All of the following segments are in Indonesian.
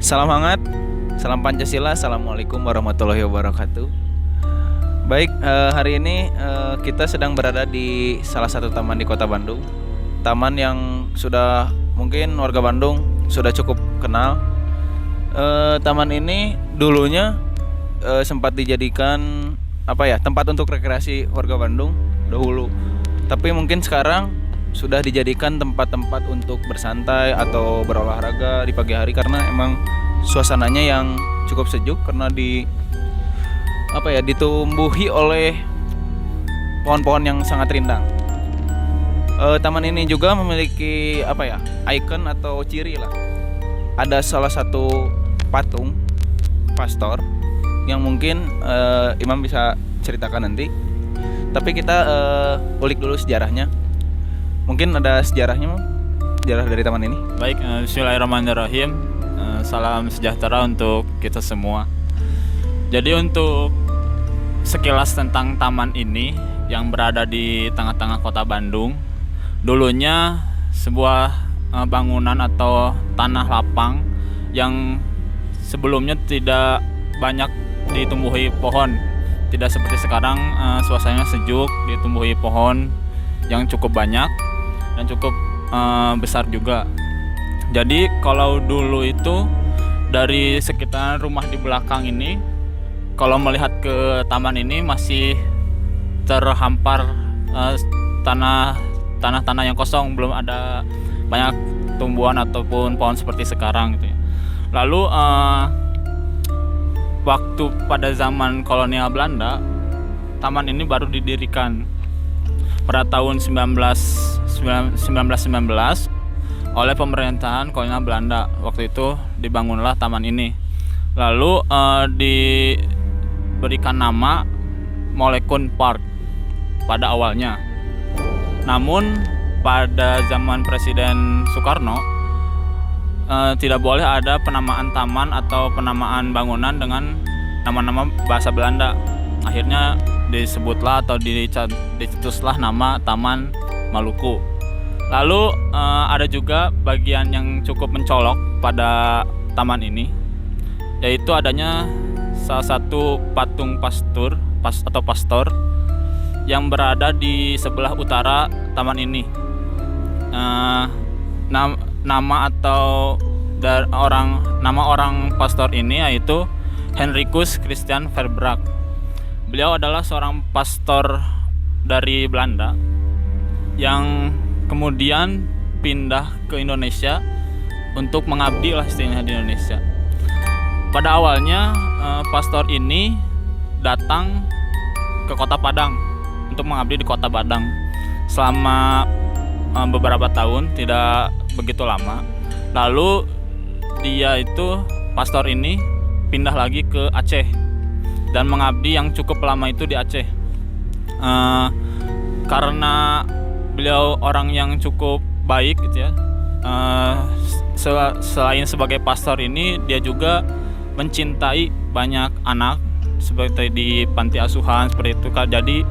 Salam hangat, salam Pancasila, assalamualaikum warahmatullahi wabarakatuh. Baik, hari ini kita sedang berada di salah satu taman di Kota Bandung. Taman yang sudah mungkin warga Bandung sudah cukup kenal. Taman ini dulunya sempat dijadikan tempat untuk rekreasi warga Bandung dahulu. Tapi mungkin sekarang sudah dijadikan tempat-tempat untuk bersantai atau berolahraga di pagi hari karena emang suasananya yang cukup sejuk karena ditumbuhi oleh pohon-pohon yang sangat rindang. Taman ini juga memiliki ikon atau ciri lah. Ada salah satu patung pastor yang mungkin Imam bisa ceritakan nanti. Tapi kita ulik dulu sejarahnya. Mungkin ada sejarahnya, sejarah dari taman ini. Baik, bismillahirrahmanirrahim. Salam sejahtera untuk kita semua. Jadi untuk sekilas tentang taman ini yang berada di tengah-tengah kota Bandung, dulunya sebuah bangunan atau tanah lapang yang sebelumnya tidak banyak ditumbuhi pohon. Tidak seperti sekarang, suasananya sejuk, ditumbuhi pohon yang cukup banyak dan cukup besar juga. Jadi kalau dulu itu dari sekitar rumah di belakang ini, kalau melihat ke taman ini masih terhampar tanah-tanah yang kosong, belum ada banyak tumbuhan ataupun pohon seperti sekarang gitu ya. Lalu waktu pada zaman kolonial Belanda, taman ini baru didirikan pada tahun 1919 oleh pemerintahan kolonial Belanda. Waktu itu dibangunlah taman ini. Lalu diberikan nama Moulekun Park pada awalnya. Namun pada zaman Presiden Soekarno tidak boleh ada penamaan taman atau penamaan bangunan dengan nama-nama bahasa Belanda. Akhirnya disebutlah atau dicetuslah nama Taman Maluku. Lalu ada juga bagian yang cukup mencolok pada taman ini, yaitu adanya salah satu patung pastor yang berada di sebelah utara taman ini. Nama orang pastor ini yaitu Henricus Christian Verbrack. Beliau adalah seorang pastor dari Belanda yang kemudian pindah ke Indonesia untuk mengabdi lah istilahnya di Indonesia. Pada awalnya pastor ini datang ke Kota Padang untuk mengabdi di Kota Padang selama beberapa tahun, tidak begitu lama. Lalu pastor ini pindah lagi ke Aceh dan mengabdi yang cukup lama itu di Aceh. Karena beliau orang yang cukup baik gitu ya. Selain sebagai pastor ini, dia juga mencintai banyak anak seperti di panti asuhan seperti itu. Jadi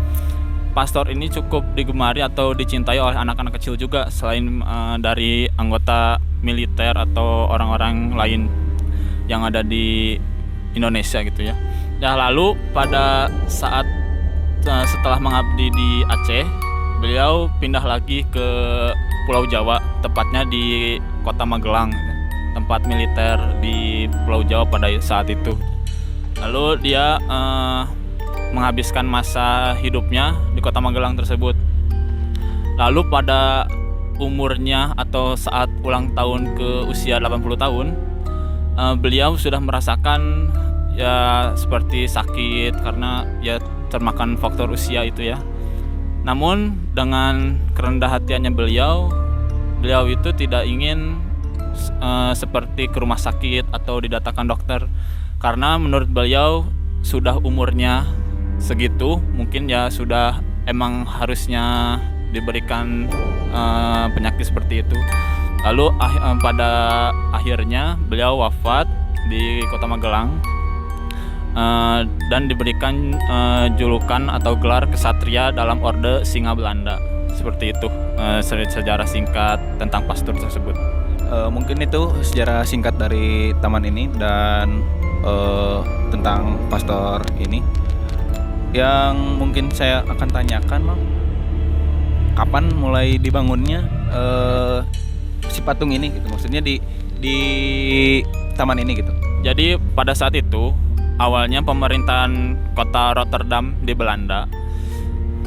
pastor ini cukup digemari atau dicintai oleh anak-anak kecil juga, selain dari anggota militer atau orang-orang lain yang ada di Indonesia gitu ya. Lalu pada saat setelah mengabdi di Aceh, beliau pindah lagi ke Pulau Jawa, tepatnya di Kota Magelang, tempat militer di Pulau Jawa pada saat itu. Lalu dia menghabiskan masa hidupnya di Kota Magelang tersebut. Lalu pada umurnya atau saat ulang tahun ke usia 80 tahun, beliau sudah merasakan ya seperti sakit karena ya termakan faktor usia itu ya. Namun dengan kerendah hatiannya beliau itu tidak ingin seperti ke rumah sakit atau didatangkan dokter, karena menurut beliau sudah umurnya segitu, mungkin ya sudah emang harusnya diberikan penyakit seperti itu. Lalu pada akhirnya beliau wafat di Kota Magelang dan diberikan julukan atau gelar kesatria dalam Orde Singa Belanda. Seperti itu sejarah singkat tentang pastor tersebut. Mungkin itu sejarah singkat dari taman ini dan tentang pastor ini. Yang mungkin saya akan tanyakan, Mang, kapan mulai dibangunnya si patung ini gitu? Maksudnya di taman ini gitu. Jadi pada saat itu awalnya pemerintahan kota Rotterdam di Belanda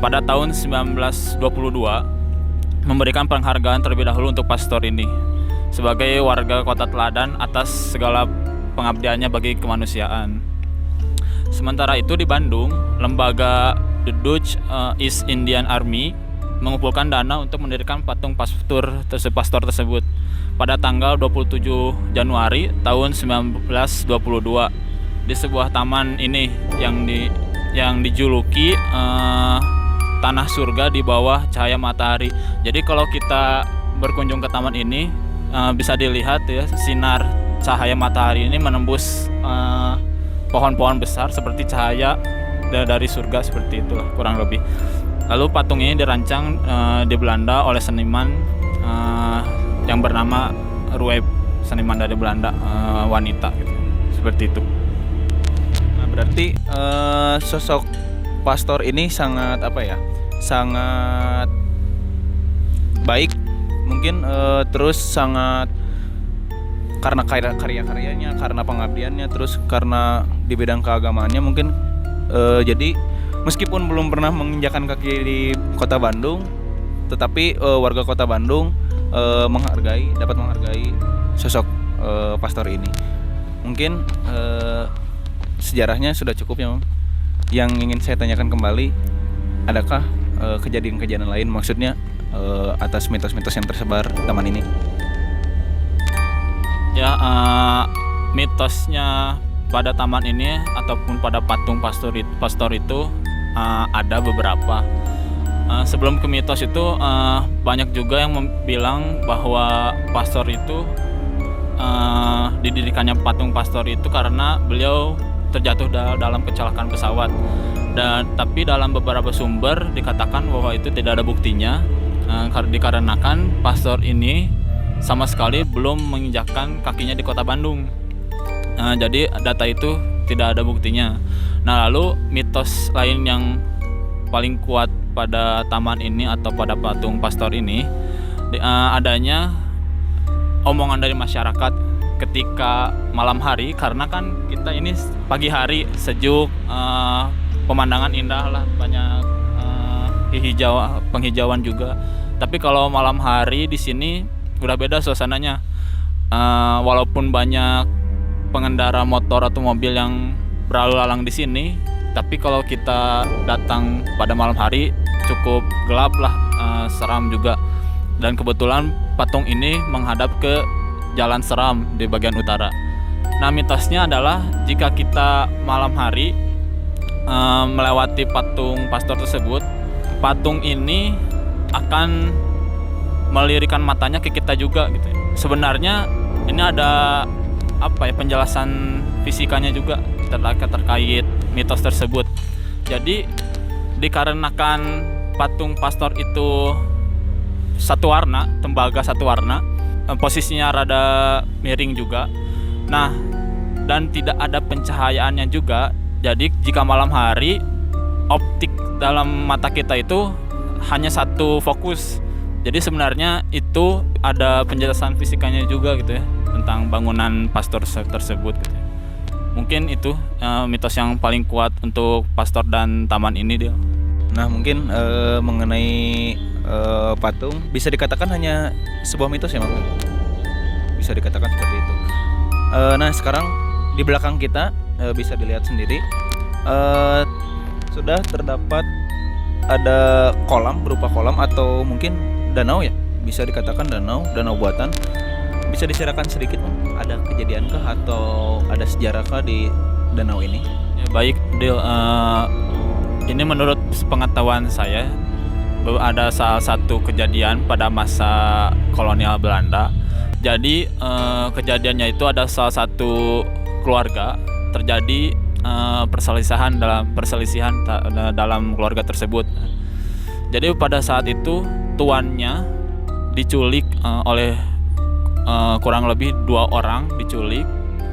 pada tahun 1922 memberikan penghargaan terlebih dahulu untuk pastor ini sebagai warga kota teladan atas segala pengabdiannya bagi kemanusiaan. Sementara itu di Bandung, lembaga The Dutch East Indian Army mengumpulkan dana untuk mendirikan patung pastor tersebut pada tanggal 27 Januari tahun 1922 di sebuah taman ini yang dijuluki Tanah Surga di bawah cahaya matahari. Jadi kalau kita berkunjung ke taman ini bisa dilihat ya, sinar cahaya matahari ini menembus pohon-pohon besar seperti cahaya dari surga, seperti itulah kurang lebih. Lalu patung ini dirancang di Belanda oleh seniman yang bernama Rueb, seniman dari Belanda, wanita gitu. Seperti itu. Nah, berarti sosok pastor ini sangat sangat baik, mungkin terus sangat karena karya-karyanya, karena pengabdiannya, terus karena di bidang keagamaannya mungkin jadi meskipun belum pernah menginjakan kaki di kota Bandung, tetapi warga kota Bandung dapat menghargai sosok pastor ini. Mungkin sejarahnya sudah cukup ya, Mam. Yang ingin saya tanyakan kembali, adakah kejadian-kejadian lain, maksudnya atas mitos-mitos yang tersebar taman ini? Ya, mitosnya pada taman ini ataupun pada patung pastor itu ada beberapa. Sebelum ke mitos itu banyak juga yang bilang bahwa pastor itu didirikannya patung pastor itu karena beliau terjatuh dalam kecelakaan pesawat. Tapi dalam beberapa sumber dikatakan bahwa itu tidak ada buktinya, dikarenakan pastor ini sama sekali belum menginjakkan kakinya di kota Bandung. Jadi data itu tidak ada buktinya. Nah, lalu mitos lain yang paling kuat pada taman ini atau pada patung pastor ini adanya omongan dari masyarakat ketika malam hari, karena kan kita ini pagi hari sejuk, pemandangan indah lah, banyak penghijauan juga. Tapi kalau malam hari di sini udah beda suasananya. Walaupun banyak pengendara motor atau mobil yang berlalu lalang di sini, tapi kalau kita datang pada malam hari cukup gelap lah, seram juga. Dan kebetulan patung ini menghadap ke Jalan Seram di bagian utara. Nah, mitosnya adalah jika kita malam hari melewati patung pastor tersebut, patung ini akan melirikan matanya ke kita juga gitu. Sebenarnya ini ada penjelasan fisikanya juga terkait mitos tersebut. Jadi dikarenakan patung pastor itu satu warna, tembaga satu warna, posisinya rada miring juga. Nah, dan tidak ada pencahayaannya juga. Jadi jika malam hari optik dalam mata kita itu hanya satu fokus. Jadi sebenarnya itu ada penjelasan fisikanya juga gitu ya, tentang bangunan pastor tersebut gitu. Mungkin itu mitos yang paling kuat untuk pastor dan taman ini dia. Nah, mungkin mengenai patung bisa dikatakan hanya sebuah mitos ya, Mang? Bisa dikatakan seperti itu. Nah, sekarang di belakang kita bisa dilihat sendiri sudah terdapat ada kolam, berupa kolam atau mungkin danau ya, bisa dikatakan danau buatan. Bisa diceritakan sedikit, Mang, ada kejadiankah atau ada sejarahkah di danau ini? Ya, baik, Dil. Ini menurut pengetahuan saya ada salah satu kejadian pada masa kolonial Belanda. Jadi kejadiannya itu ada salah satu keluarga terjadi perselisihan dalam keluarga tersebut. Jadi pada saat itu tuannya diculik oleh kurang lebih 2 orang diculik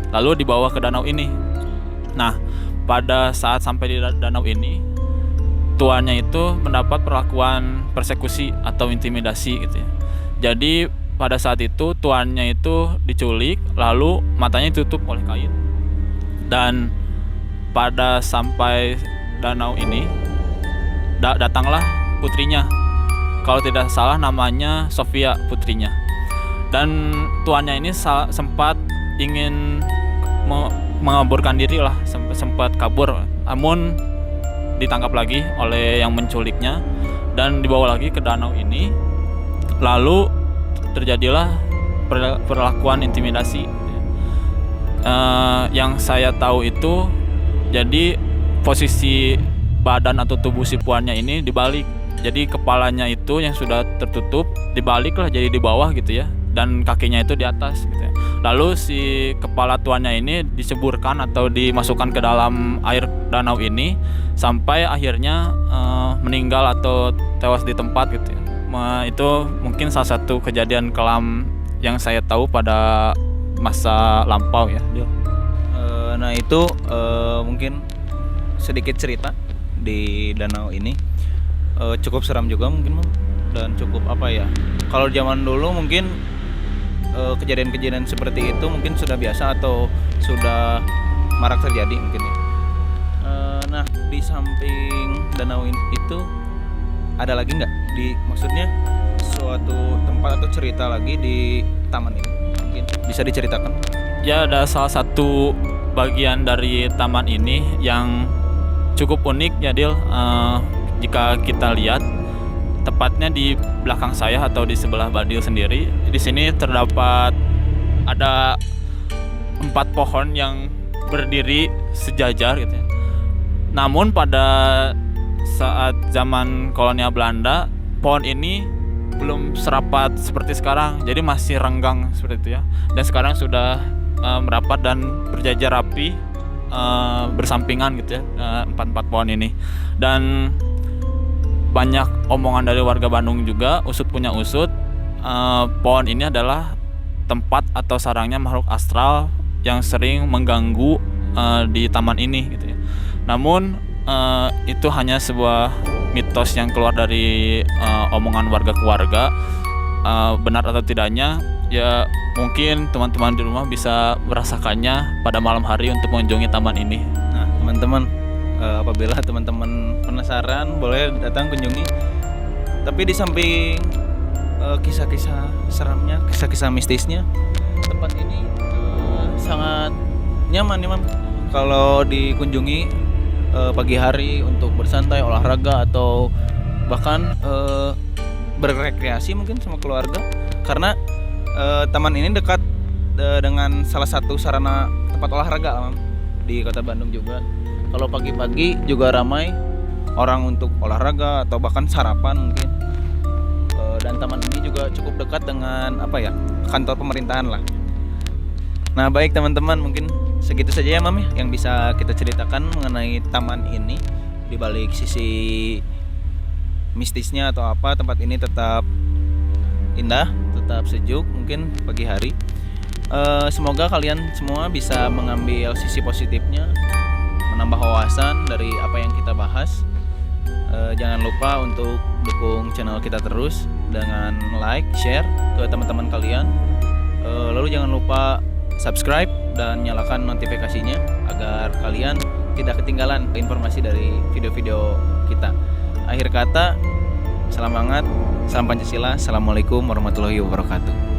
lalu dibawa ke danau ini. Nah, pada saat sampai di danau ini, tuannya itu mendapat perlakuan persekusi atau intimidasi gitu ya. Jadi pada saat itu tuannya itu diculik lalu matanya ditutup oleh kain. Dan pada sampai danau ini datanglah putrinya. Kalau tidak salah namanya Sofia putrinya. Dan tuannya ini sempat ingin mengaburkan diri lah, sempat kabur, namun ditangkap lagi oleh yang menculiknya dan dibawa lagi ke danau ini. Lalu terjadilah perlakuan intimidasi. Yang saya tahu itu, jadi posisi badan atau tubuh si puannya ini dibalik. Jadi kepalanya itu yang sudah tertutup dibalik lah, jadi di bawah gitu ya, dan kakinya itu di atas gitu ya. Lalu si kepala tuannya ini diceburkan atau dimasukkan ke dalam air danau ini sampai akhirnya meninggal atau tewas di tempat gitu ya. Itu mungkin salah satu kejadian kelam yang saya tahu pada masa lampau ya. Nah itu mungkin sedikit cerita di danau ini. Cukup seram juga mungkin, dan cukup apa ya, kalau zaman dulu mungkin kejadian-kejadian seperti itu mungkin sudah biasa atau sudah marak terjadi mungkin ya. Nah di samping danau itu ada lagi nggak, maksudnya suatu tempat atau cerita lagi di taman ini, mungkin bisa diceritakan? Ya, ada salah satu bagian dari taman ini yang cukup unik ya Dil. Jika kita lihat tepatnya di belakang saya atau di sebelah Badil sendiri, di sini terdapat ada 4 pohon yang berdiri sejajar gitu ya. Namun pada saat zaman kolonial Belanda, pohon ini belum serapat seperti sekarang, jadi masih renggang seperti itu ya. Dan sekarang sudah merapat dan berjajar rapi bersampingan gitu ya, 4 pohon ini. Dan banyak omongan dari warga Bandung juga, usut punya usut, pohon ini adalah tempat atau sarangnya makhluk astral yang sering mengganggu di taman ini gitu ya. Namun itu hanya sebuah mitos yang keluar dari omongan warga ke warga. Benar atau tidaknya ya mungkin teman-teman di rumah bisa merasakannya pada malam hari untuk mengunjungi taman ini. Nah teman-teman, apabila teman-teman penasaran boleh datang kunjungi. Tapi di samping kisah-kisah seramnya, kisah-kisah mistisnya, tempat ini sangat nyaman ya, Mam. Kalau dikunjungi pagi hari untuk bersantai, olahraga, atau bahkan berrekreasi mungkin sama keluarga. Karena taman ini dekat dengan salah satu sarana tempat olahraga, Mam, di Kota Bandung juga. Kalau pagi-pagi juga ramai orang untuk olahraga atau bahkan sarapan mungkin. Dan taman ini juga cukup dekat dengan kantor pemerintahan lah. Nah baik teman-teman, mungkin segitu saja ya Mam ya yang bisa kita ceritakan mengenai taman ini. Di balik sisi mistisnya atau apa, tempat ini tetap indah, tetap sejuk mungkin pagi hari. Semoga kalian semua bisa mengambil sisi positifnya, menambah wawasan dari apa yang kita bahas. Jangan lupa untuk dukung channel kita terus dengan like, share ke teman-teman kalian. Lalu jangan lupa subscribe dan nyalakan notifikasinya agar kalian tidak ketinggalan informasi dari video-video kita. Akhir kata, salam hangat, salam Pancasila, assalamualaikum warahmatullahi wabarakatuh.